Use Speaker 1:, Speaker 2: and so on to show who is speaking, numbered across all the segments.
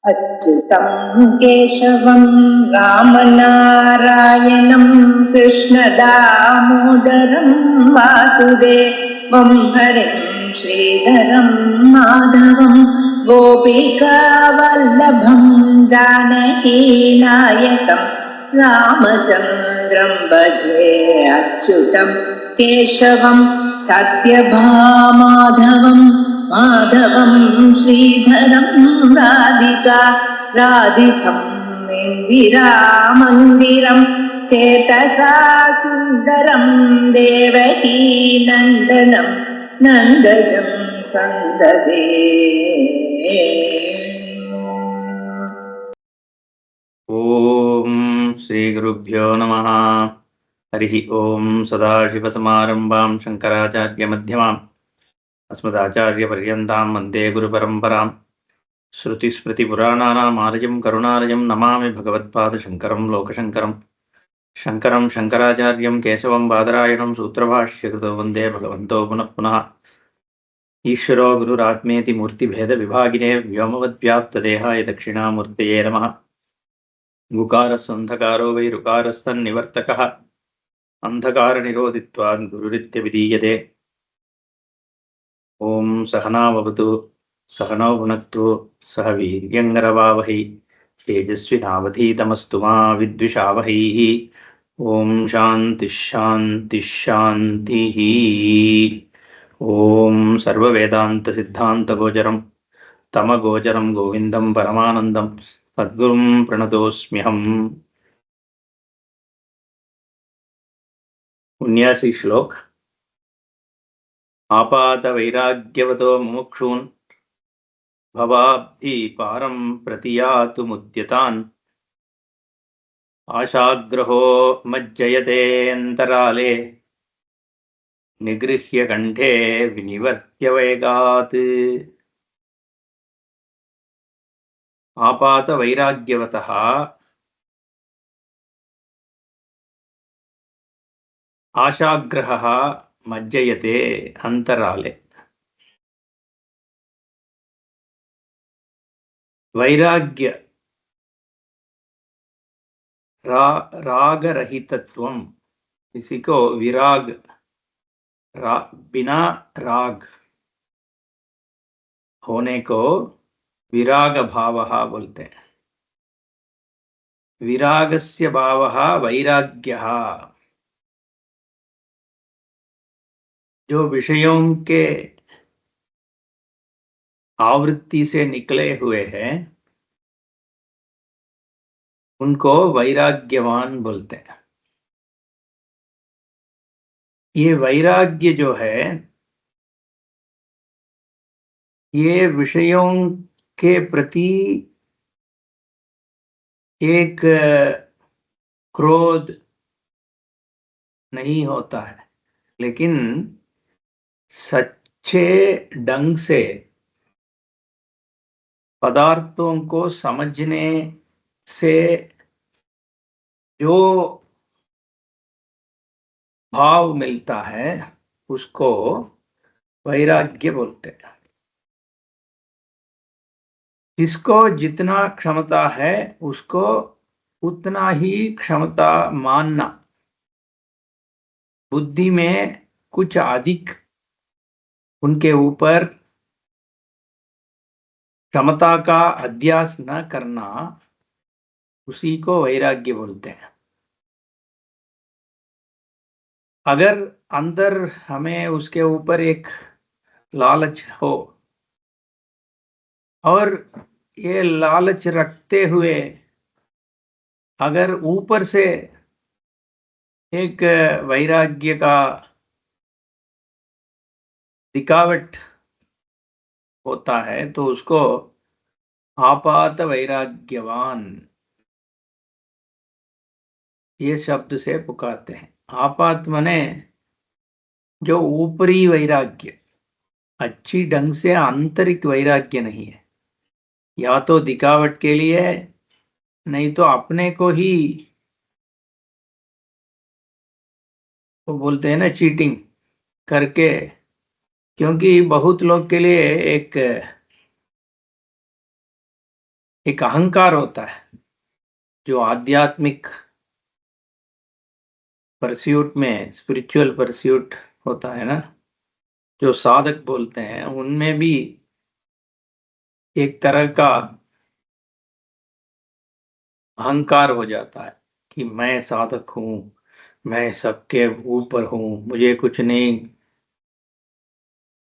Speaker 1: अच्युतं केशवं रामनारायणं कृष्णदामोदरं वासुदेवं हरिं श्रीधरं माधवं गोपिकावल्लभं जानकीनायकं रामचन्द्रं भजे अच्युतं केशवं सत्यभामाधवं माधवं श्रीधरं राधितं इन्दिरामन्दिरं चेतसा सुन्दरं देवकी नन्दनं नन्दजं सन्ददे।
Speaker 2: ओम श्री गुरुभ्यो नमः। हरि ओम। सदाशिवसमारंभां शंकराचार्यमध्यमाम् अस्मदाचार्यपर्यन्तां वन्दे गुरुपरम्परां। श्रुतिस्मृतिपुराणानाम् आलयं करुणालयं नमामि भगवत्पादशङ्करं लोकशङ्करं। शङ्करं शङ्कराचार्यं केशवं बादरायणं सूत्रभाष्यकृतो वन्दे भगवन्तो पुनः पुनः। ईश्वरो गुरुरात्मेति मूर्तिभेदविभागिने व्योमवद्व्याप्तदेहाय दक्षिणामूर्तये नमः। गुकारस्वन्धकारो वै ऋकारस्तन्निवर्तकः अन्धकारनिरोधित्वात् गुरुरित्यभिधीयते। ॐ सहनाववतु सहनौ भुनक्तु सह वीर्यङ्करवावहै तेजस्विनावधीतमस्तु मा विद्विषावहैः। ॐ शान्तिः शान्तिः शान्तिः। ॐ सर्ववेदान्तसिद्धान्तगोचरं तमगोचरं गोविन्दं परमानन्दं सद्गुरुं प्रणतोऽस्म्यहम्। 79 श्लोक। आपात वैराग्यवतो मुमुक्षून् भवाब्धि पारं प्रतियातुमुद्यतान् आशाग्रहो मज्जयतेऽन्तराले निगृह्य कण्ठे विनिवर्त्य वेगात्। आपात वैराग्यवतः आशाग्रहः मज्जयते अंतराले। वैराग्य रागरहितत्वम, इसी को विराग बिना राग होने को विराग भावः बोलते हैं। विरागस्य भावः वैराग्यः। जो विषयों के आवृत्ति से निकले हुए हैं उनको वैराग्यवान बोलते हैं। ये वैराग्य जो है ये विषयों के प्रति एक क्रोध नहीं होता है, लेकिन सच्चे ढंग से पदार्थों को समझने से जो भाव मिलता है उसको वैराग्य बोलते हैं। जिसको जितना क्षमता है उसको उतना ही क्षमता मानना, बुद्धि में कुछ अधिक उनके ऊपर क्षमता का अध्यास न करना, उसी को वैराग्य बोलते हैं। अगर अंदर हमें उसके ऊपर एक लालच हो और ये लालच रखते हुए अगर ऊपर से एक वैराग्य का दिखावट होता है तो उसको आपात वैराग्यवान ये शब्द से पुकारते हैं। आपात मने जो ऊपरी वैराग्य, अच्छी ढंग से आंतरिक वैराग्य नहीं है। या तो दिखावट के लिए, नहीं तो अपने को ही वो बोलते हैं ना चीटिंग करके। क्योंकि बहुत लोग के लिए एक अहंकार होता है जो आध्यात्मिक परस्यूट में, स्पिरिचुअल परस्यूट होता है ना, जो साधक बोलते हैं, उनमें भी एक तरह का अहंकार हो जाता है कि मैं साधक हूं, मैं सबके ऊपर हूं, मुझे कुछ नहीं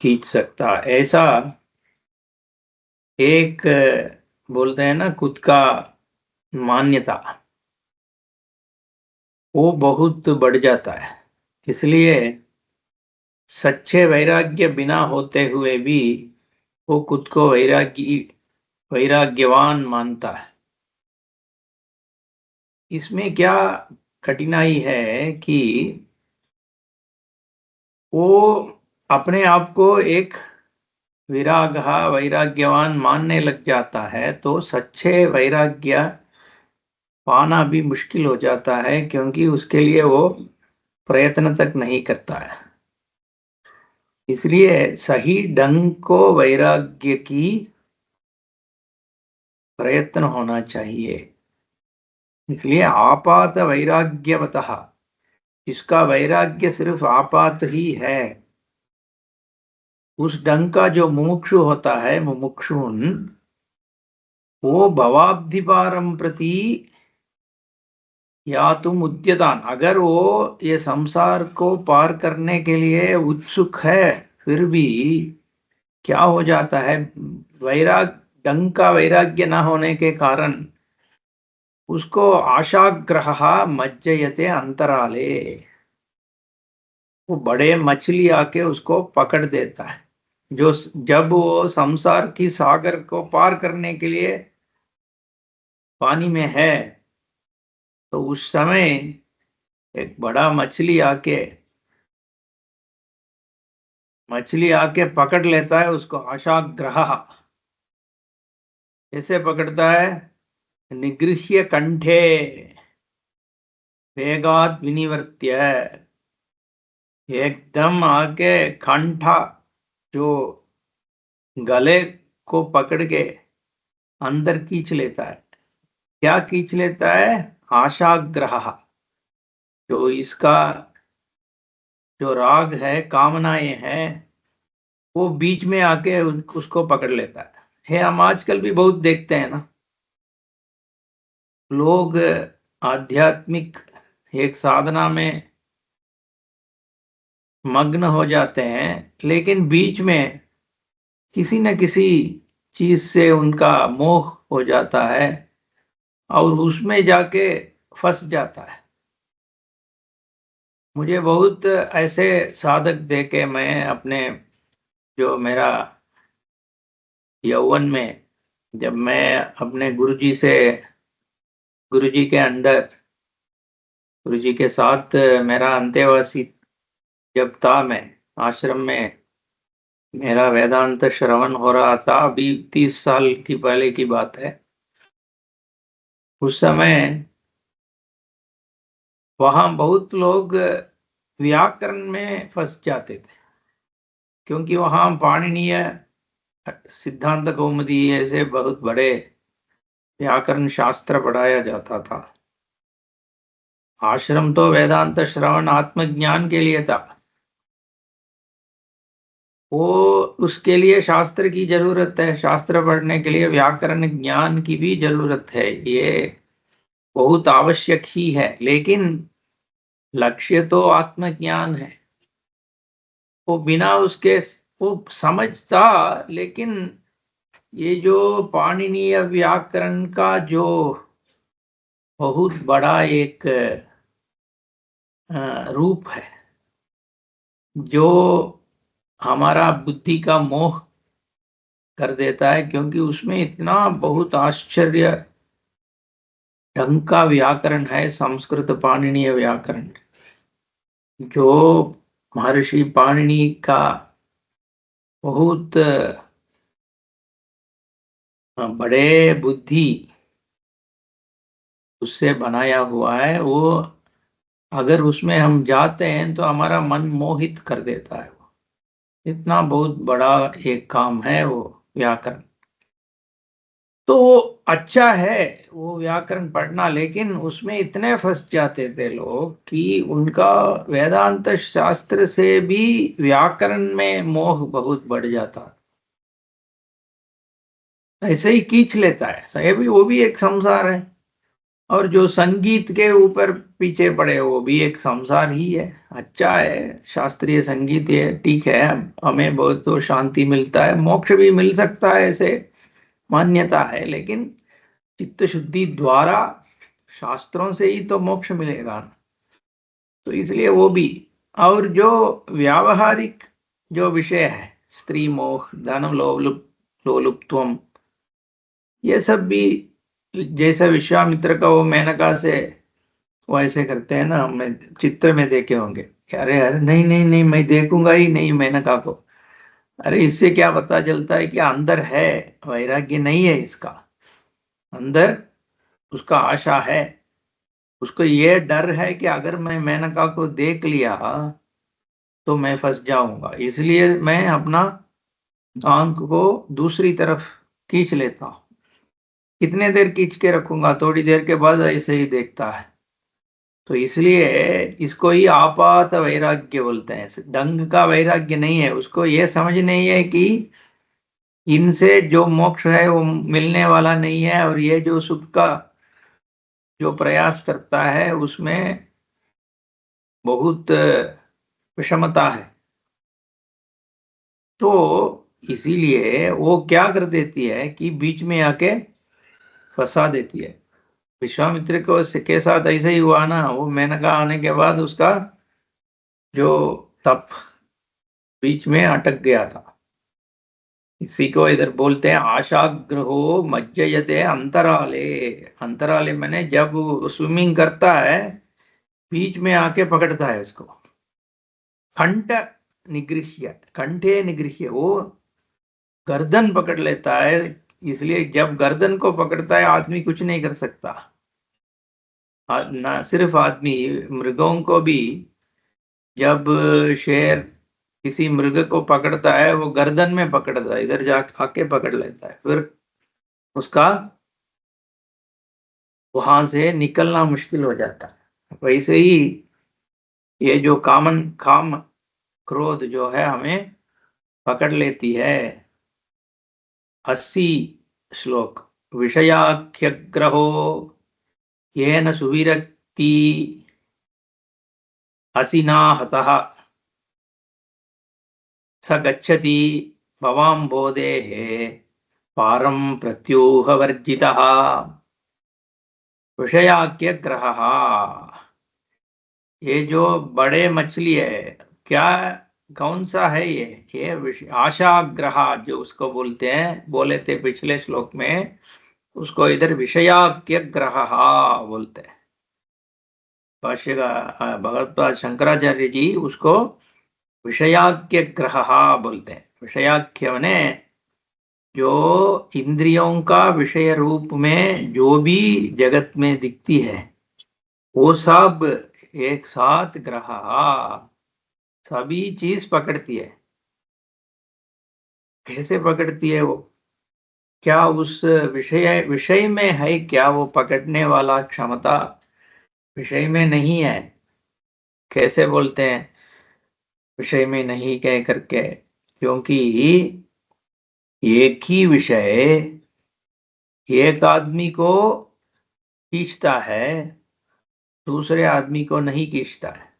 Speaker 2: खींच सकता, ऐसा एक बोलते हैं ना खुद का मान्यता, वो बहुत बढ़ जाता है। इसलिए सच्चे वैराग्य बिना होते हुए भी वो खुद को वैराग्यवान मानता है। इसमें क्या कठिनाई है कि वो अपने आप को एक वैराग्यवान मानने लग जाता है, तो सच्चे वैराग्य पाना भी मुश्किल हो जाता है, क्योंकि उसके लिए वो प्रयत्न तक नहीं करता है। इसलिए सही ढंग को वैराग्य की प्रयत्न होना चाहिए। इसलिए आपात वैराग्यवतः, जिसका वैराग्य सिर्फ आपात ही है, उस ढंग का जो मुमुक्षु होता है, मुमुक्षुन, वो भवाब्धि पारम प्रति या तुम उद्यतान, अगर वो ये संसार को पार करने के लिए उत्सुक है, फिर भी क्या हो जाता है, ढंग का वैराग्य न होने के कारण उसको आशाग्रह मज्जयते अंतराले, वो बड़े मछली आके उसको पकड़ देता है। जो जब वो संसार की सागर को पार करने के लिए पानी में है, तो उस समय एक बड़ा मछली आके पकड़ लेता है उसको, आशाग्रह। कैसे पकड़ता है? निगृह्य कंठे वेगात विनिवर्त्य, एकदम आके कंठा, जो गले को पकड़ के अंदर खींच लेता है। क्या खींच लेता है? आशाग्रह। जो इसका जो राग है, कामनाएं हैं, वो बीच में आके उसको पकड़ लेता है। हम आजकल भी बहुत देखते हैं ना, लोग आध्यात्मिक एक साधना में मग्न हो जाते हैं, लेकिन बीच में किसी न किसी चीज से उनका मोह हो जाता है और उसमें जाके फंस जाता है। मुझे बहुत ऐसे साधक देखे मैं अपने, जो मेरा यौवन में, जब मैं अपने गुरुजी के अंदर, गुरुजी के साथ मेरा अंतेवासी जब था, मैं आश्रम में, मेरा वेदांत श्रवण हो रहा था, अभी 30 साल की पहले की बात है। उस समय वहां बहुत लोग व्याकरण में फंस जाते थे, क्योंकि वहां पाणिनीय, सिद्धांत कौमुदी, ऐसे बहुत बड़े व्याकरण शास्त्र पढ़ाया जाता था। आश्रम तो वेदांत श्रवण आत्मज्ञान के लिए था, वो उसके लिए शास्त्र की जरूरत है, शास्त्र पढ़ने के लिए व्याकरण ज्ञान की भी जरूरत है, ये बहुत आवश्यक ही है। लेकिन लक्ष्य तो आत्मज्ञान है। वो बिना उसके, वो समझता, लेकिन ये जो पाणिनीय व्याकरण का जो बहुत बड़ा एक रूप है, जो हमारा बुद्धि का मोह कर देता है, क्योंकि उसमें इतना बहुत आश्चर्य ढंग का व्याकरण है, संस्कृत पाणिनीय व्याकरण, जो महर्षि पाणिनि का बहुत बड़े बुद्धि उससे बनाया हुआ है। वो अगर उसमें हम जाते हैं तो हमारा मन मोहित कर देता है। वो इतना बहुत बड़ा एक काम है वो व्याकरण। तो अच्छा है वो व्याकरण पढ़ना, लेकिन उसमें इतने फंस जाते थे लोग कि उनका वेदांत शास्त्र से भी व्याकरण में मोह बहुत बढ़ जाता, ऐसे ही खींच लेता है। ये भी वो भी एक संसार है, और जो संगीत के ऊपर पीछे पड़े वो भी एक संसार ही है। अच्छा है शास्त्रीय संगीत, ये ठीक है, हमें बहुत तो शांति मिलता है, मोक्ष भी मिल सकता है, ऐसे मान्यता है, लेकिन चित्त शुद्धि द्वारा शास्त्रों से ही तो मोक्ष मिलेगा ना। तो इसलिए वो भी, और जो व्यावहारिक जो विषय है, स्त्री मोह, धन लोलुप्त्वम, ये सब भी, जैसा विश्वामित्र का वो मेनका से वो ऐसे करते हैं ना, मैं चित्र में देखे होंगे कि अरे अरे नहीं नहीं नहीं, मैं देखूंगा ही नहीं मेनका को। अरे इससे क्या पता चलता है कि अंदर है, वैराग्य नहीं है इसका, अंदर उसका आशा है, उसको ये डर है कि अगर मैं मेनका को देख लिया तो मैं फंस जाऊंगा, इसलिए मैं अपना आंख को दूसरी तरफ खींच लेता हूं। कितने देर खींच के रखूंगा, थोड़ी देर के बाद ऐसे ही देखता है। तो इसलिए इसको ही आपात वैराग्य बोलते हैं, ढंग का वैराग्य नहीं है। उसको ये समझ नहीं है कि इनसे जो मोक्ष है वो मिलने वाला नहीं है, और ये जो सुख का जो प्रयास करता है उसमें बहुत विषमता है। तो इसीलिए वो क्या कर देती है कि बीच में आके फंसा देती है। विश्वामित्र को के साथ ऐसे ही हुआ ना, वो मेनका आने के बाद उसका जो तप बीच में अटक गया था। इसी को इधर बोलते हैं आशाग्रहो मज्जयते अंतराले। अंतराले मैंने जब स्विमिंग करता है बीच में आके पकड़ता है उसको, कंठ निगृह्य, कंठे निगृह्य, वो गर्दन पकड़ लेता है। इसलिए जब गर्दन को पकड़ता है आदमी कुछ नहीं कर सकता। ना सिर्फ आदमी, मृगों को भी, जब शेर किसी मृग को पकड़ता है वो गर्दन में पकड़ता है, इधर जा आके पकड़ लेता है, फिर उसका वहां से निकलना मुश्किल हो जाता है। वैसे ही ये जो काम क्रोध जो है हमें पकड़ लेती है। 80 श्लोक। विषयाख्यग्रहो येन सुविरक्ति हसिना हतः स गच्छति भवाम्बोधेः पारं प्रत्यूहवर्जितः। विषयाख्यग्रहः, ये जो बड़े मछली है, क्या कौन सा है ये आशाग्रह जो उसको बोलते हैं, बोले थे पिछले श्लोक में, उसको इधर विषयाख्यग्रह बोलते हैं। भाष्य का भगवत्पाद शंकराचार्य जी उसको विषयाख्यग्रह बोलते हैं। विषयाख्य माने जो इंद्रियों का विषय रूप में जो भी जगत में दिखती है वो सब एक साथ ग्रह, सभी चीज पकड़ती है। कैसे पकड़ती है वो, क्या उस विषय में है क्या वो पकड़ने वाला क्षमता विषय में नहीं है? कैसे बोलते हैं विषय में नहीं कह करके? क्योंकि एक ही विषय एक आदमी को खींचता है, दूसरे आदमी को नहीं खींचता है।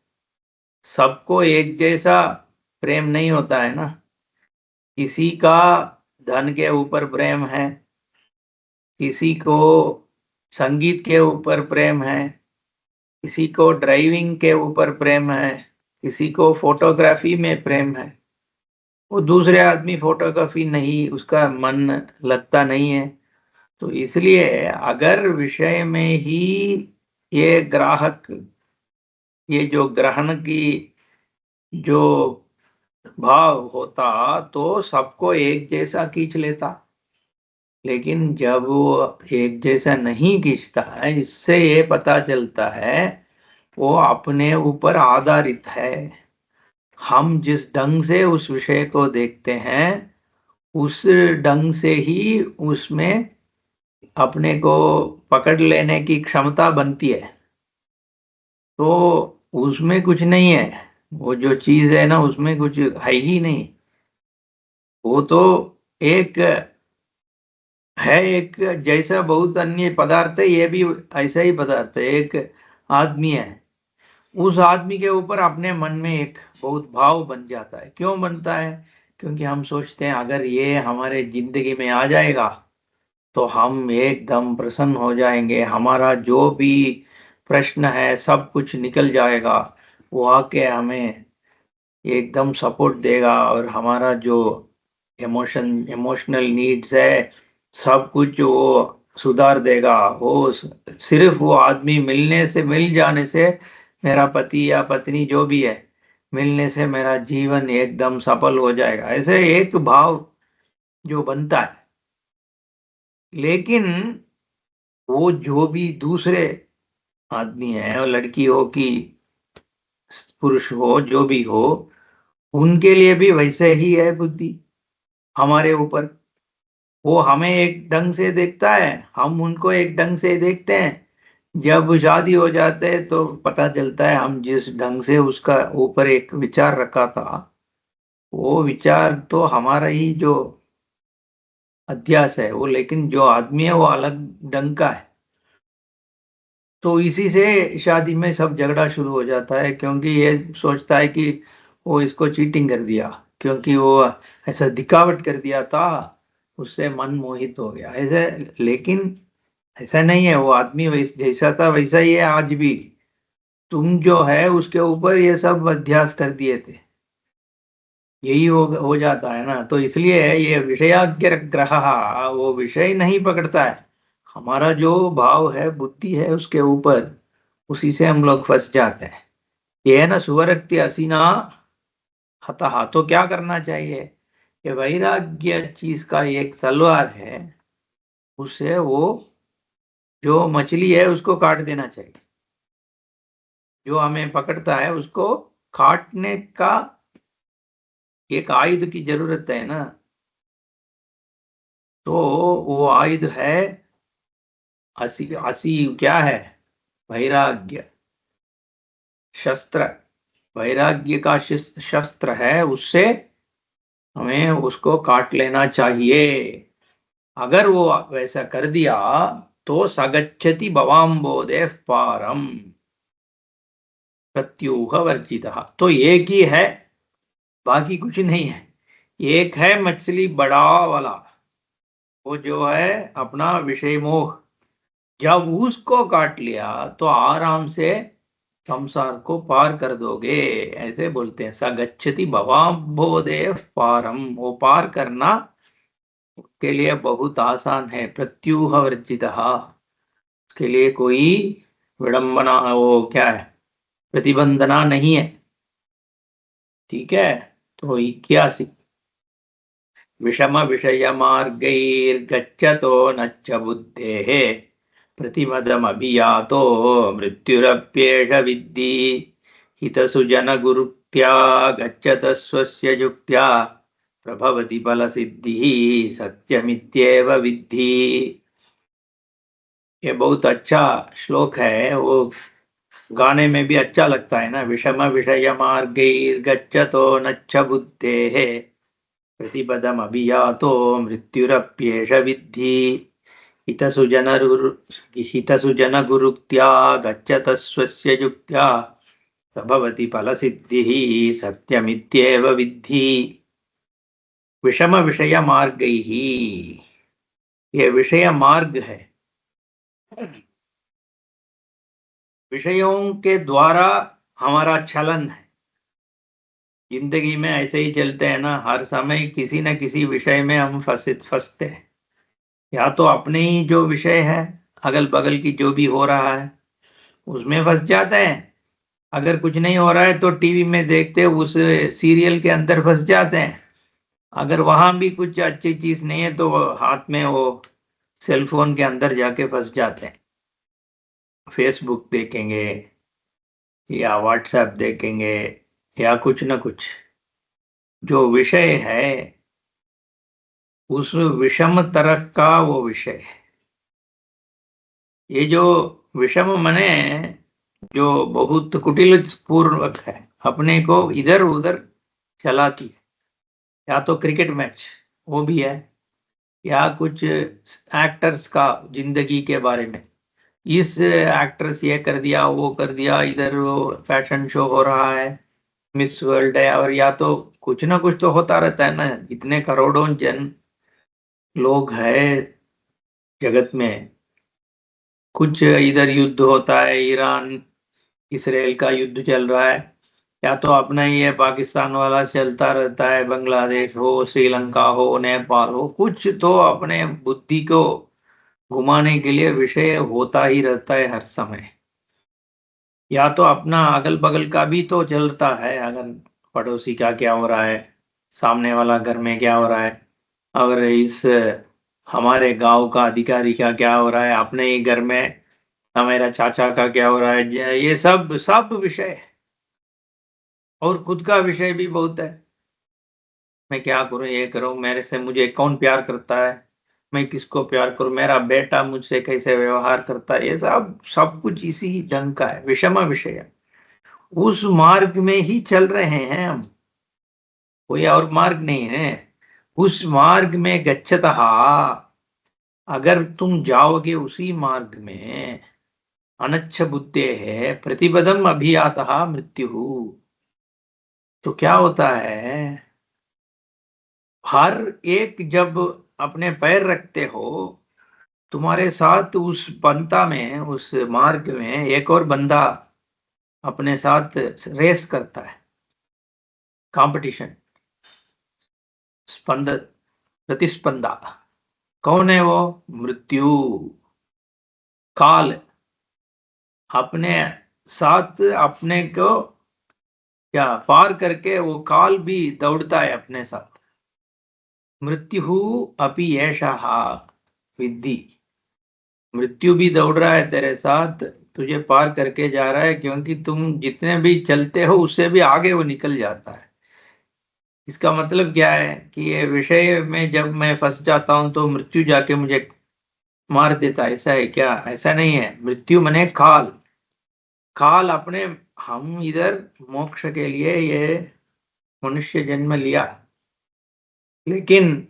Speaker 2: सबको एक जैसा प्रेम नहीं होता है ना। किसी का धन के ऊपर प्रेम है, किसी को संगीत के ऊपर प्रेम है, किसी को ड्राइविंग के ऊपर प्रेम है, किसी को फोटोग्राफी में प्रेम है। वो दूसरे आदमी फोटोग्राफी नहीं, उसका मन लगता नहीं है। तो इसलिए अगर विषय में ही ये ग्राहक, ये जो ग्रहण की जो भाव होता तो सबको एक जैसा खींच लेता। लेकिन जब वो एक जैसा नहीं खींचता है, इससे ये पता चलता है वो अपने ऊपर आधारित है। हम जिस ढंग से उस विषय को देखते हैं उस ढंग से ही उसमें अपने को पकड़ लेने की क्षमता बनती है, तो उसमें कुछ नहीं है। वो जो चीज है ना, उसमें कुछ है ही नहीं। वो तो एक है, एक जैसा बहुत अन्य पदार्थ है, ये भी ऐसा ही पदार्थ है। एक आदमी है, उस आदमी के ऊपर अपने मन में एक बहुत भाव बन जाता है। क्यों बनता है? क्योंकि हम सोचते हैं अगर ये हमारे जिंदगी में आ जाएगा तो हम एकदम प्रसन्न हो जाएंगे, हमारा जो भी प्रश्न है सब कुछ निकल जाएगा। वो आके हमें एकदम सपोर्ट देगा और हमारा जो इमोशनल नीड्स है सब कुछ वो सुधार देगा। वो सिर्फ वो आदमी मिल जाने से, मेरा पति या पत्नी जो भी है, मिलने से मेरा जीवन एकदम सफल हो जाएगा, ऐसे एक भाव जो बनता है। लेकिन वो जो भी दूसरे आदमी है, और लड़की हो कि पुरुष हो, जो भी हो, उनके लिए भी वैसे ही है बुद्धि हमारे ऊपर। वो हमें एक ढंग से देखता है, हम उनको एक ढंग से देखते हैं। जब शादी हो जाते हैं तो पता चलता है हम जिस ढंग से उसका ऊपर एक विचार रखा था, वो विचार तो हमारा ही जो अध्यास है वो, लेकिन जो आदमी है वो अलग ढंग का है। तो इसी से शादी में सब झगड़ा शुरू हो जाता है, क्योंकि ये सोचता है कि वो इसको चीटिंग कर दिया, क्योंकि वो ऐसा दिखावट कर दिया था, उससे मन मोहित हो गया ऐसे। लेकिन ऐसा नहीं है, वो आदमी जैसा था वैसा ही है आज भी। तुम जो है उसके ऊपर ये सब अध्यास कर दिए थे, यही हो जाता है ना। तो इसलिए ये विषयाग्र ग्रह, वो विषय नहीं पकड़ता है, हमारा जो भाव है, बुद्धि है उसके ऊपर, उसी से हम लोग फंस जाते हैं। ये है ना, सुवरक्ति असीना हतः। तो क्या करना चाहिए? ये वैराग्य चीज का एक तलवार है, उसे वो जो मछली है उसको काट देना चाहिए। जो हमें पकड़ता है उसको काटने का एक आयुध की जरूरत है ना। तो वो आयुध है असी असी क्या है? वैराग्य शस्त्र। वैराग्य का शस्त्र है, उससे हमें उसको काट लेना चाहिए। अगर वो वैसा कर दिया तो सगच्छति भवाम्बोधे पारम प्रत्यूह वर्जितः। तो एक ही है, बाकी कुछ नहीं है। एक है मछली बड़ा वाला, वो जो है अपना विषय मोह। जब उसको काट लिया तो आराम से संसार को पार कर दोगे, ऐसे बोलते हैं। सगच्छति भवाम्बोधेः पारम, वो पार करना के लिए बहुत आसान है। प्रत्यूह वर्जितः, उसके लिए कोई विडंबना, वो क्या है, प्रतिबंधना नहीं है। ठीक है। तो 81 विषम विषय मार्गैर्गच्छतो नच्च बुद्धेः प्रतिमदमभियातो मृत्युरप्येष विद्धि हितसुजनगुरुक्त्या गच्छत स्वस्य युक्त्या प्रभवति फलसिद्धिः सत्यमित्येव विद्धि। ये बहुत अच्छा श्लोक है, वो गाने में भी अच्छा लगता है ना। विषम विषय मार्गैर्गच्छतो नच्च बुद्धेः प्रतिपदमभियातो मृत्युरप्येष विद्धि हितसुजनगुरुक्त्या गच्छत स्वस्य युक्त्या प्रभवति फलसिद्धिः सत्यमित्येव विद्धि। विषम विषय मार्गैः, ये विषय मार्ग है। विषयों के द्वारा हमारा चलन है। जिंदगी में ऐसे ही चलते हैं ना, हर समय किसी न किसी विषय में हम फंसते हैं। या तो अपने ही जो विषय है, अगल बगल की जो भी हो रहा है उसमें फंस जाते हैं। अगर कुछ नहीं हो रहा है तो टीवी में देखते उस सीरियल के अंदर फंस जाते हैं। अगर वहां भी कुछ अच्छी चीज नहीं है तो हाथ में वो सेल फोन के अंदर जाके फंस जाते हैं। फेसबुक देखेंगे या व्हाट्सएप देखेंगे या कुछ ना कुछ जो विषय है, उस विषम तरह का वो विषय है। ये जो विषम मने जो बहुत कुटिल पूर्वक है, अपने को इधर उधर चलाती है, या तो क्रिकेट मैच वो भी है, या कुछ एक्टर्स का जिंदगी के बारे में, इस एक्ट्रेस ये कर दिया वो कर दिया, इधर वो फैशन शो हो रहा है, मिस वर्ल्ड है, और या तो कुछ ना कुछ तो होता रहता है ना। इतने करोड़ों जन लोग हैं जगत में, कुछ इधर युद्ध होता है, ईरान इसराइल का युद्ध चल रहा है, या तो अपना ही है पाकिस्तान वाला चलता रहता है, बांग्लादेश हो, श्रीलंका हो, नेपाल हो, कुछ तो अपने बुद्धि को घुमाने के लिए विषय होता ही रहता है हर समय। या तो अपना अगल बगल का भी तो चलता है, अगर पड़ोसी का क्या हो रहा है, सामने वाला घर में क्या हो रहा है, अगर इस हमारे गांव का अधिकारी का क्या हो रहा है, अपने ही घर में हमारा चाचा का क्या हो रहा है, ये सब सब विषय है। और खुद का विषय भी बहुत है, मैं क्या करूं, ये करूं, मेरे से मुझे कौन प्यार करता है, मैं किसको प्यार करूं, मेरा बेटा मुझसे कैसे व्यवहार करता है, ये सब सब कुछ इसी ढंग का है, विषम विषय है। उस मार्ग में ही चल रहे हैं हम, कोई और मार्ग नहीं है। उस मार्ग में गच्छतः, अगर तुम जाओगे उसी मार्ग में, अनच्छ बुद्धे है प्रतिपदम अभियातः मृत्यु, तो क्या होता है, हर एक जब अपने पैर रखते हो, तुम्हारे साथ उस पंथा में, उस मार्ग में एक और बंदा अपने साथ रेस करता है, कंपटीशन, स्पंद, प्रतिस्पर्धा। कौन है वो? मृत्यु, काल। अपने साथ अपने को क्या पार करके वो काल भी दौड़ता है अपने साथ। मृत्यु अपि एषः विद्धि, मृत्यु भी दौड़ रहा है तेरे साथ, तुझे पार करके जा रहा है, क्योंकि तुम जितने भी चलते हो उससे भी आगे वो निकल जाता है। इसका मतलब क्या है कि ये विषय में जब मैं फंस जाता हूं तो मृत्यु जाके मुझे मार देता है, ऐसा है क्या? ऐसा नहीं है। मृत्यु मने काल, काल अपने, हम इधर मोक्ष के लिए ये मनुष्य जन्म लिया, लेकिन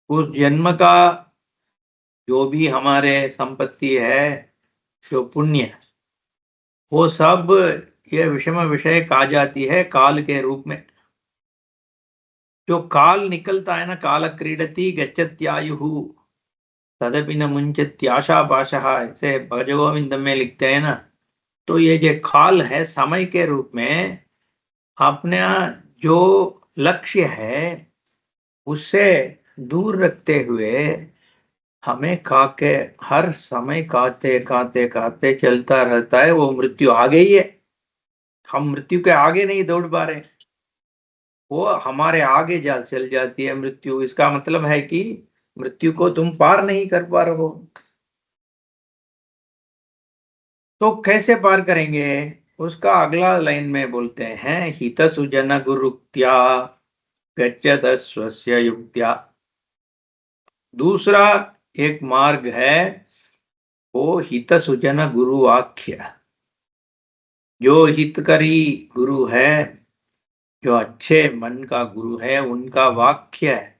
Speaker 2: उस जन्म का जो भी हमारे संपत्ति है, जो पुण्य, वो सब ये विषम विषय कहा जाती है काल के रूप में। जो काल निकलता है ना, काल क्रीडति गच्छत्यायुः तदपि न मुंचत्याशा पाशः, ऐसे भजगोविंद में लिखते हैं ना। तो ये जो काल है, समय के रूप में अपना जो लक्ष्य है उससे दूर रखते हुए हमें काके हर समय काते काते काते चलता रहता है। वो मृत्यु आगे ही है, हम मृत्यु के आगे नहीं दौड़ पा रहे, वो हमारे आगे चल जाती है मृत्यु। इसका मतलब है कि मृत्यु को तुम पार नहीं कर पा रहे हो। तो कैसे पार करेंगे? उसका अगला लाइन में बोलते हैं, हित सुजन गुरुक्त्या गच्छत स्वस्य युक्त्या। दूसरा एक मार्ग है, वो हित सुजन गुरु आख्य, जो हितकारी गुरु है, जो अच्छे मन का गुरु है, उनका वाक्य है,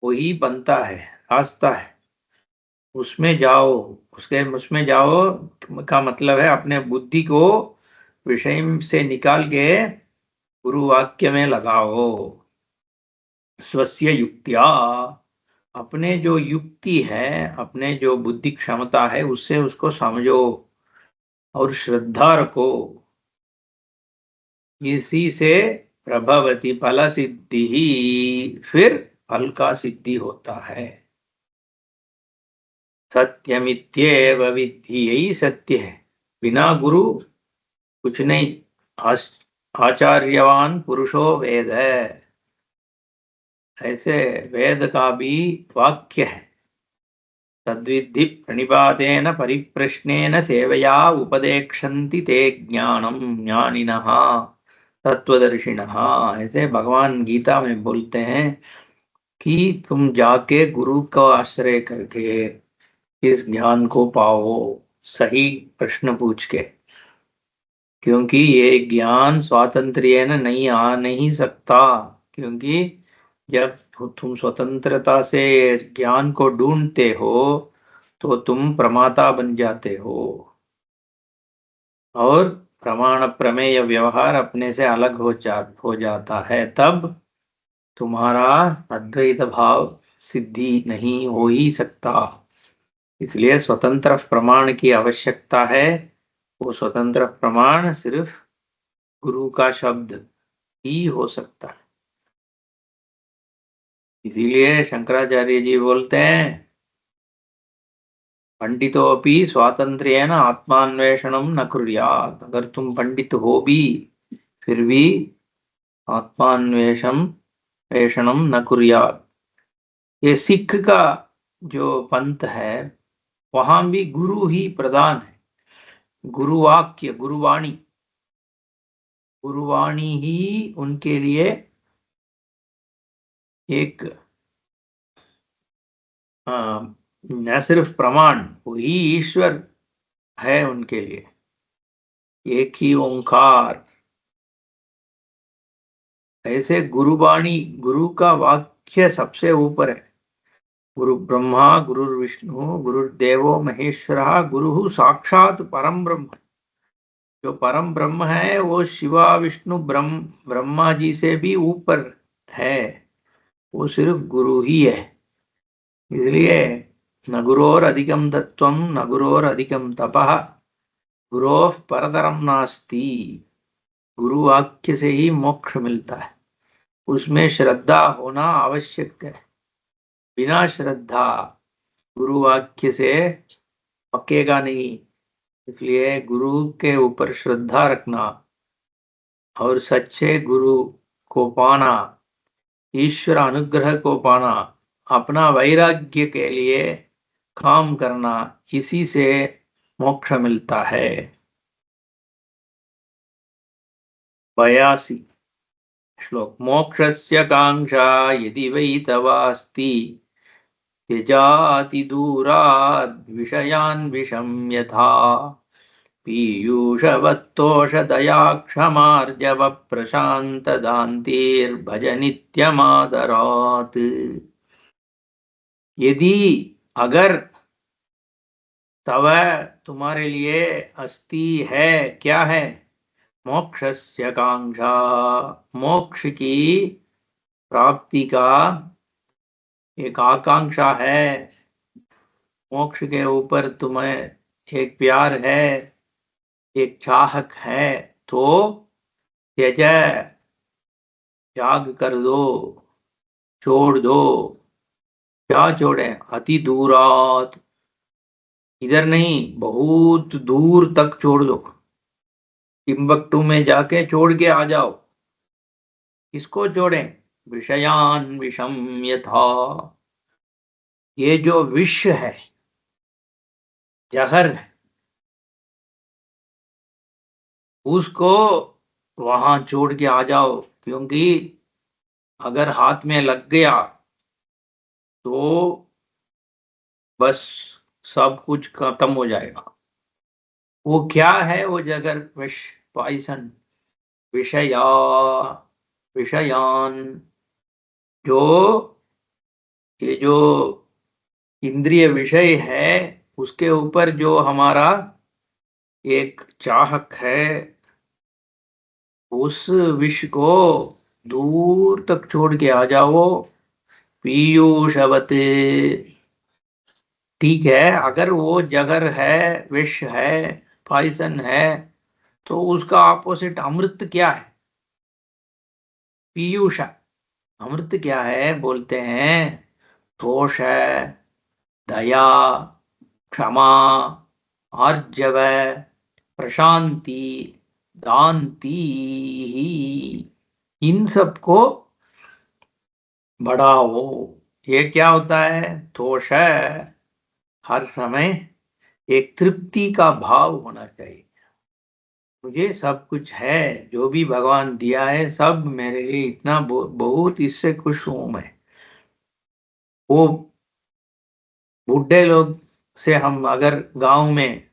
Speaker 2: वही बनता है, रास्ता है, उसमें जाओ। उसमें जाओ का मतलब है अपने बुद्धि को विषय से निकाल के गुरु वाक्य में लगाओ। स्वस्य युक्त्या, अपने जो युक्ति है, अपने जो बुद्धि क्षमता है, उससे उसको समझो और श्रद्धा रखो। इसी से प्रभवती फल सिद्धि ही, फिर फल का सिद्धि होता है। सत्यमित्येव विद्धि, यही सत्य है, बिना गुरु कुछ नहीं। आचार्यवान पुरुषो वेद है, ऐसे वेद का भी वाक्य है। तद्विद्धि प्रणिपातेन परिप्रश्नेन सेवया उपदेक्षन्ति ते ज्ञानम ज्ञानिनः तत्वदर्शिनः। ऐसे भगवान गीता में बोलते हैं कि तुम जाके गुरु का आश्रय करके इस ज्ञान को पाओ। सही प्रश्न पूछ के, क्योंकि ये ज्ञान स्वातंत्र्य न नहीं आ नहीं सकता, क्योंकि जब तुम स्वतंत्रता से ज्ञान को ढूंढते हो तो तुम प्रमाता बन जाते हो, और प्रमाण प्रमेय व्यवहार अपने से अलग हो जाता है, तब तुम्हारा अद्वैत भाव सिद्धि नहीं हो ही सकता। इसलिए स्वतंत्र प्रमाण की आवश्यकता है। वो स्वतंत्र प्रमाण सिर्फ गुरु का शब्द ही हो सकता है। इसीलिए शंकराचार्य जी बोलते हैं, पंडितोपि स्वातंत्र्येन आत्मान्वेषणम न कुर्यात्। अगर तुम पंडित हो भी, फिर भी आत्मान्वेषम वेषणम न कुर्यात्। ये सिख का जो पंथ है, वहां भी गुरु ही प्रधान है। गुरुवाक्य, गुरुवाणी, गुरुवाणी ही उनके लिए एक न सिर्फ प्रमाण, वही ईश्वर है उनके लिए, एक ही ओंकार। ऐसे गुरुवाणी, गुरु का वाक्य सबसे ऊपर है। गुरु ब्रह्मा गुरु विष्णु गुरुदेवो महेश्वरः गुरु साक्षात परम ब्रह्म। जो परम ब्रह्म है वो शिवा विष्णु ब्रह्मा जी से भी ऊपर है, वो सिर्फ गुरु ही है। इसलिए न गुरोर अधिकम तत्वम न गुरोर अधिकम तपः गुरोः परतरम नास्ति। गुरु वाक्य से ही मोक्ष मिलता है, उसमें श्रद्धा होना आवश्यक है। बिना श्रद्धा गुरु वाक्य से पकेगा नहीं। इसलिए गुरु के ऊपर श्रद्धा रखना और सच्चे गुरु को पाना, ईश्वर अनुग्रह को पाना, अपना वैराग्य के लिए काम करना, इसी से मोक्ष मिलता है। 82 श्लोक। मोक्षस्य कांक्षा यदि वै तवास्ति त्यजाति दूराद् विषयान् विषं यथा पीयूषवत्तोषधया क्षमार्जव प्रशान्तदान्तिर्भज नित्यमादरात्। यदि अगर तव तुम्हारे लिए अस्ति है, क्या है? मोक्षस्य कांक्षा, मोक्ष की प्राप्ति का एक आकांक्षा है। मोक्ष के ऊपर तुम्हें एक प्यार है, एक चाहक है, तो त्यज, त्याग कर दो, छोड़ दो। क्या छोड़े? अति दूरात, इधर नहीं, बहुत दूर तक छोड़ दो। टिम्बकटू में जाके छोड़ के आ जाओ। किसको छोड़ें? विषयान विषम यथा, ये जो विष है, जहर है, उसको वहां छोड़ के आ जाओ। क्योंकि अगर हाथ में लग गया तो बस सब कुछ खत्म हो जाएगा। वो क्या है? वो जगर, विष, पॉइसन, विषया, विषयान, जो ये जो इंद्रिय विषय है, उसके ऊपर जो हमारा एक चाहक है, उस विष को दूर तक छोड़ के आ जाओ। पीयूषवते, ठीक है, अगर वो जगर है, विष है, पॉइजन है, तो उसका ऑपोजिट अमृत क्या है? पीयूष। अमृत क्या है? बोलते हैं तोष है, दया, क्षमा, आर्जव, प्रशांति, दांति, इन सबको बढ़ाओ। ये क्या होता है? तोष है, हर समय एक तृप्ति का भाव होना चाहिए। मुझे सब कुछ है, जो भी भगवान दिया है सब मेरे लिए इतना बहुत, इससे खुश हूं मैं। वो बूढ़े लोग से हम अगर गांव में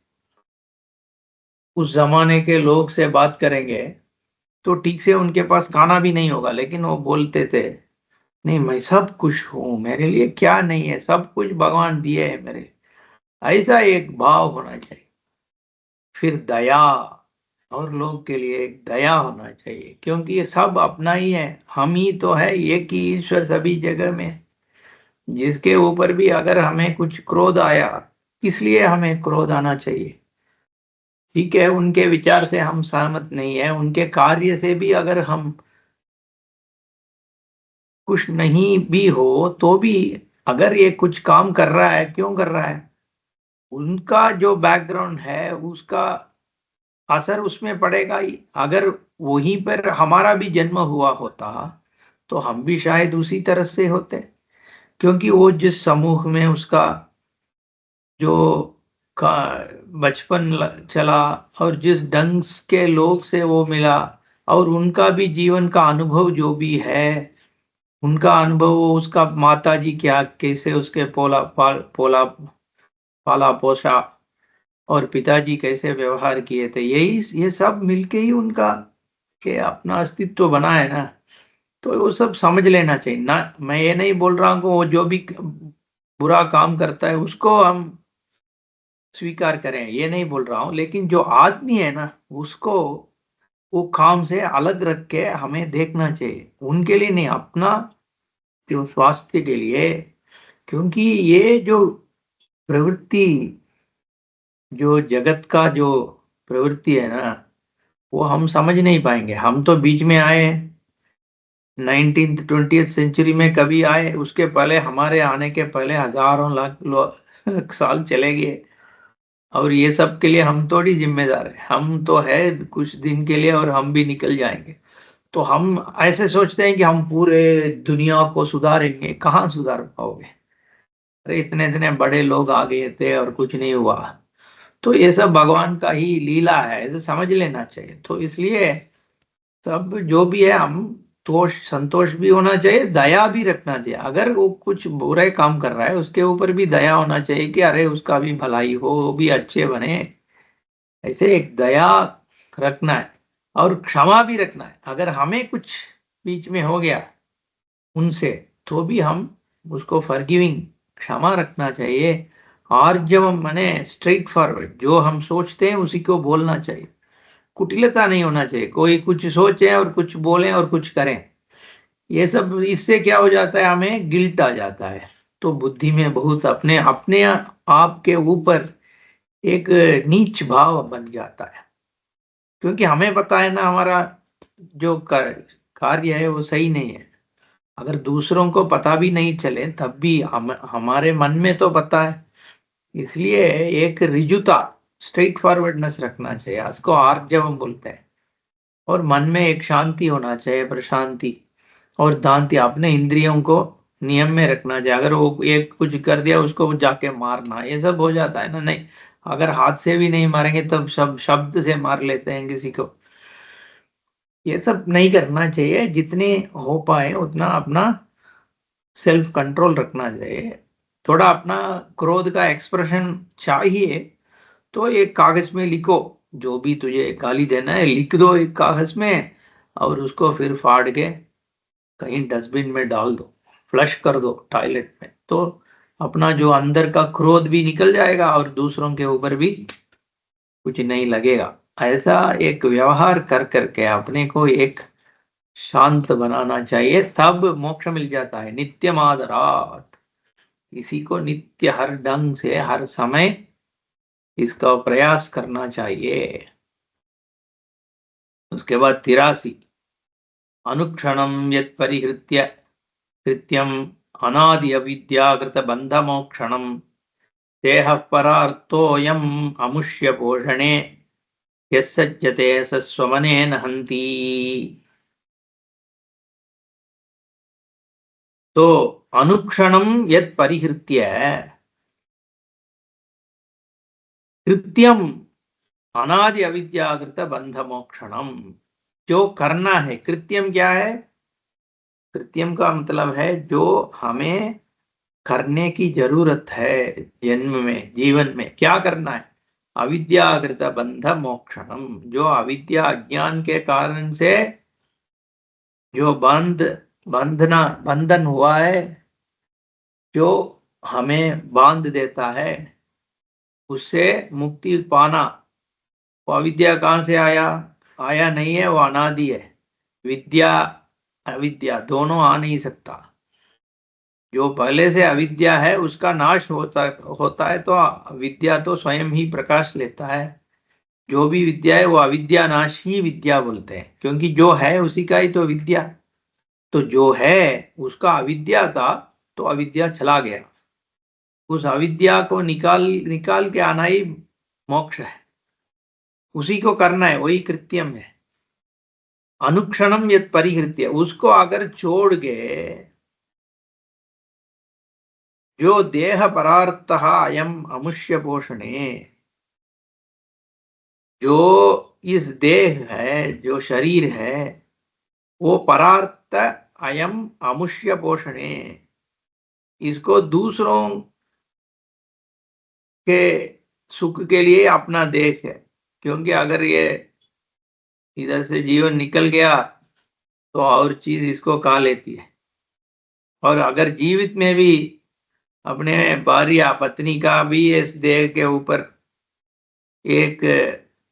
Speaker 2: उस जमाने के लोग से बात करेंगे तो ठीक से उनके पास खाना भी नहीं होगा, लेकिन वो बोलते थे नहीं मैं सब कुछ हूं, मेरे लिए क्या नहीं है, सब कुछ भगवान दिए है मेरे। ऐसा एक भाव होना चाहिए। फिर दया, और लोग के लिए एक दया होना चाहिए, क्योंकि ये सब अपना ही है, हम ही तो है, एक ही ईश्वर सभी जगह में है। जिसके ऊपर भी अगर हमें कुछ क्रोध आया, किस लिए हमें क्रोध आना चाहिए? ठीक है, उनके विचार से हम सहमत नहीं है, उनके कार्य से भी अगर हम कुछ नहीं भी हो तो भी, अगर ये कुछ काम कर रहा है, क्यों कर रहा है? उनका जो बैकग्राउंड है उसका असर उसमें पड़ेगा ही। अगर वहीं पर हमारा भी जन्म हुआ होता तो हम भी शायद उसी तरह से होते, क्योंकि वो जिस समूह में उसका जो का बचपन चला, और जिस ढंग के लोग से वो मिला, और उनका भी जीवन का अनुभव जो भी है, उनका अनुभव, उसका माता जी क्या कैसे उसके पाला पोसा, और पिताजी कैसे व्यवहार किए थे, यही ये सब मिलके ही उनका के अपना अस्तित्व बना है ना। तो वो सब समझ लेना चाहिए ना। मैं ये नहीं बोल रहा हूँ कि वो जो भी बुरा काम करता है उसको हम स्वीकार करें, ये नहीं बोल रहा हूँ, लेकिन जो आदमी है ना उसको वो काम से अलग रख के हमें देखना चाहिए, उनके लिए नहीं, अपना जो स्वास्थ्य के लिए। क्योंकि ये जो प्रवृत्ति, जो जगत का जो प्रवृत्ति है ना, वो हम समझ नहीं पाएंगे। हम तो बीच में आए हैं, 19th 20th सेंचुरी में कभी आए, उसके पहले हमारे आने के पहले हजारों लाख साल चले गए, और ये सब के लिए हम थोड़ी जिम्मेदार है, हम तो है कुछ दिन के लिए और हम भी निकल जाएंगे। तो हम ऐसे सोचते हैं कि हम पूरे दुनिया को सुधारेंगे, कहाँ सुधार पाओगे? अरे इतने इतने बड़े लोग आ गए थे और कुछ नहीं हुआ। तो ये सब भगवान का ही लीला है, ऐसे समझ लेना चाहिए। तो इसलिए सब जो भी है, हम तोष संतोष भी होना चाहिए, दया भी रखना चाहिए। अगर वो कुछ बुरे काम कर रहा है उसके ऊपर भी दया होना चाहिए कि अरे उसका भी भलाई हो, वो भी अच्छे बने, ऐसे एक दया रखना है। और क्षमा भी रखना है, अगर हमें कुछ बीच में हो गया उनसे तो भी हम उसको फॉरगिविंग, क्षमा रखना चाहिए। और जब हम माने स्ट्रेट फॉरवर्ड, जो हम सोचते हैं उसी को बोलना चाहिए, कुटिलता नहीं होना चाहिए। कोई कुछ सोचे और कुछ बोले और कुछ करें, ये सब इससे क्या हो जाता है, हमें गिल्ट आ जाता है। तो बुद्धि में बहुत अपने अपने आप के ऊपर एक नीच भाव बन जाता है, क्योंकि हमें पता है ना हमारा जो कार्य है वो सही नहीं है। अगर दूसरों को पता भी नहीं चले तब भी हमारे मन में तो पता है। इसलिए एक रिजुता, स्ट्रेट फॉरवर्डनेस रखना चाहिए, उसको आर्जवम बोलते हैं। और मन में एक शांति होना चाहिए, प्रशांति और दांति, अपने इंद्रियों को नियम में रखना चाहिए। अगर वो एक कुछ कर दिया उसको जाके मारना, ये सब हो जाता है ना। नहीं, अगर हाथ से भी नहीं मारेंगे तब शब्द से मार लेते हैं किसी को। ये सब नहीं करना चाहिए, जितने हो पाए उतना अपना सेल्फ कंट्रोल रखना चाहिए। थोड़ा अपना क्रोध का एक्सप्रेशन चाहिए तो एक कागज में लिखो, जो भी तुझे गाली देना है लिख दो एक कागज में, और उसको फिर फाड़ के कहीं डस्टबिन में डाल दो, फ्लश कर दो टॉयलेट में। तो अपना जो अंदर का क्रोध भी निकल जाएगा और दूसरों के ऊपर भी कुछ नहीं लगेगा। ऐसा एक व्यवहार कर करके अपने को एक शांत बनाना चाहिए, तब मोक्ष मिल जाता है। नित्यम आदरात, इसी को नित्य हर ढंग से हर समय इसका प्रयास करना चाहिए। उसके बाद 83, अनुक्षणम यत् परिहृत्य कृत्यम अनादि अविद्याकृत बंध मोक्षणम देह परार्थोयम अमुष्य पोषणे यस्सज्जते सस्वमनेन हन्ति। तो अनुक्षणम यत् परिहृत्य कृत्यम अनादि अविद्याकृत बंध मोक्षणम, जो करना है, कृत्यम क्या है? कृत्यम का मतलब है जो हमें करने की जरूरत है, जन्म में जीवन में क्या करना है, अविद्याकृत बंध मोक्षणम, जो अविद्या अज्ञान के कारण से जो बंधन हुआ है, जो हमें बांध देता है, उससे मुक्ति पाना। वो अविद्या कहाँ से आया नहीं है, वो अनादि है। विद्या अविद्या दोनों आ नहीं सकता। जो पहले से अविद्या है उसका नाश होता है तो विद्या तो स्वयं ही प्रकाश लेता है। जो भी विद्या है वो अविद्या नाश ही विद्या बोलते हैं, क्योंकि जो है उसी का ही तो विद्या। तो जो है उसका अविद्या था, तो अविद्या चला गया। उस अविद्या को निकाल के आना ही मोक्ष है। उसी को करना है, वही कृत्यम है। अनुक्षणम यत् परिहृत्य, उसको अगर छोड़ के जो देह परार्थः अयम अमुष्य पोषणे, जो इस देह है, जो शरीर है, वो परार्थ अयम अमुष्य पोषणे, इसको दूसरों के सुख के लिए अपना देह है। क्योंकि अगर ये इधर से जीवन निकल गया तो और चीज इसको खा लेती है। और अगर जीवित में भी अपने भार्या पत्नी का भी इस देह के ऊपर एक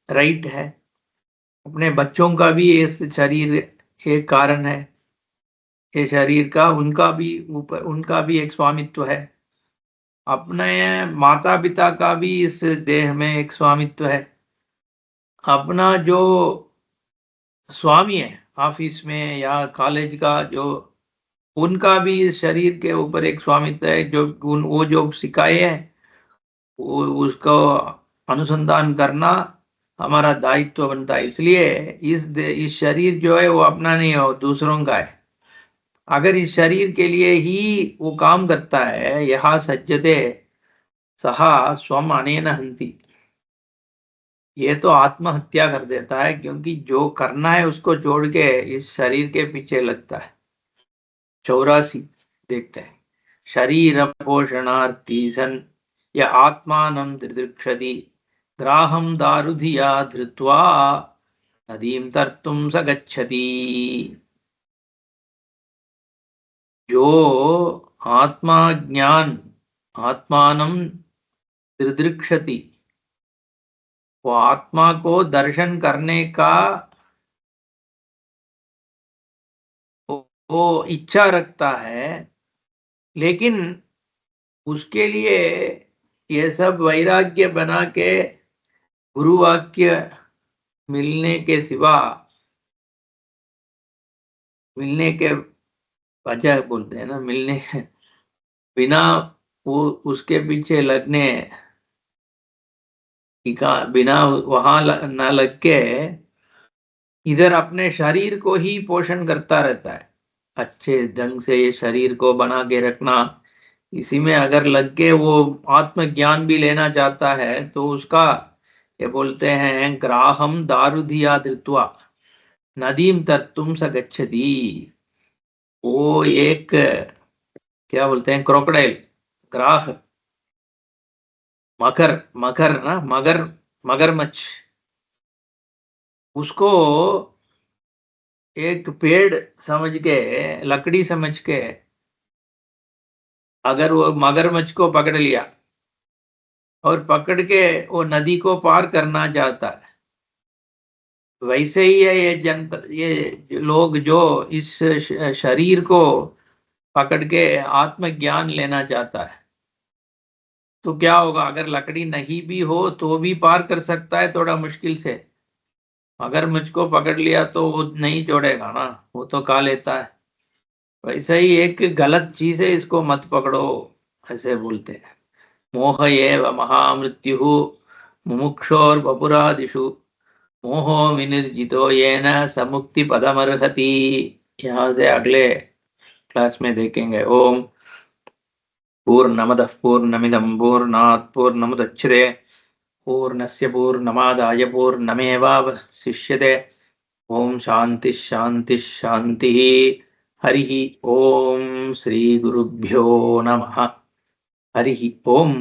Speaker 2: राइट है, अपने बच्चों का भी इस शरीर एक कारण है, ये शरीर का उनका भी एक स्वामित्व है। अपने माता पिता का भी इस देह में एक स्वामित्व है। अपना जो स्वामी है ऑफिस में या कॉलेज का, जो उनका भी इस शरीर के ऊपर एक स्वामित्व है। जो वो जो सिखाए हैं उसको अनुसंधान करना हमारा दायित्व बनता है। इसलिए इस शरीर जो है वो अपना नहीं है, दूसरों का है। अगर इस शरीर के लिए ही वो काम करता है, यह सज्जते सहा स्वम अनेन हंति, ये तो आत्महत्या कर देता है। क्योंकि जो करना है उसको छोड़ के इस शरीर के पीछे लगता है। 84 देखते हैं। शरीर पोषणार्थी सन या आत्मानं दिदृक्षति, ग्राहं दारुधिया धृत्वा नदीं तर्तुं स गच्छति। जो आत्मानं दिदृक्षति, वो आत्मा को दर्शन करने का वो इच्छा रखता है, लेकिन उसके लिए ये सब वैराग्य बना के गुरु वाक्य मिलने के वजह बोलते हैं ना, मिलने बिना वो उसके पीछे लगने बिना वहां न लग के इधर अपने शरीर को ही पोषण करता रहता है। अच्छे ढंग से ये शरीर को बना के रखना, इसी में अगर लग के वो आत्मज्ञान भी लेना चाहता है तो उसका ये बोलते हैं ग्राहम दारुधिया धृत्वा नदीम तर्तुम स गच्छति। वो एक क्या बोलते हैं, क्रोकोडाइल, ग्राह, मगरमच्छ, उसको एक पेड़ समझ के, लकड़ी समझ के अगर वो मगरमच्छ को पकड़ लिया और पकड़ के वो नदी को पार करना चाहता है, वैसे ही है ये लोग जो इस शरीर को पकड़ के आत्मज्ञान लेना चाहता है। तो क्या होगा, अगर लकड़ी नहीं भी हो तो भी पार कर सकता है थोड़ा मुश्किल से। अगर मुझको पकड़ लिया तो वो नहीं छोड़ेगा ना, वो तो खा लेता है। वैसे ही एक गलत चीज है, इसको मत पकड़ो, ऐसे बोलते हैं। मोह एव महामृत्यु मुमुक्षोर वपुरादिषु, मोहो विनिर्जितो येन समुक्ति पदमर्हति। यहाँ से अगले क्लास में देखेंगे। ओम पूर्णमदः पूर्णमिदं पूर्णात् पूर्णमुदच्यते पूर्णस्य पूर्णमादाय पूर्णमेवावशिष्यते। ओम शांति शांति शांति। हरि ओम श्री गुरुभ्यो नमः। हरि ओम।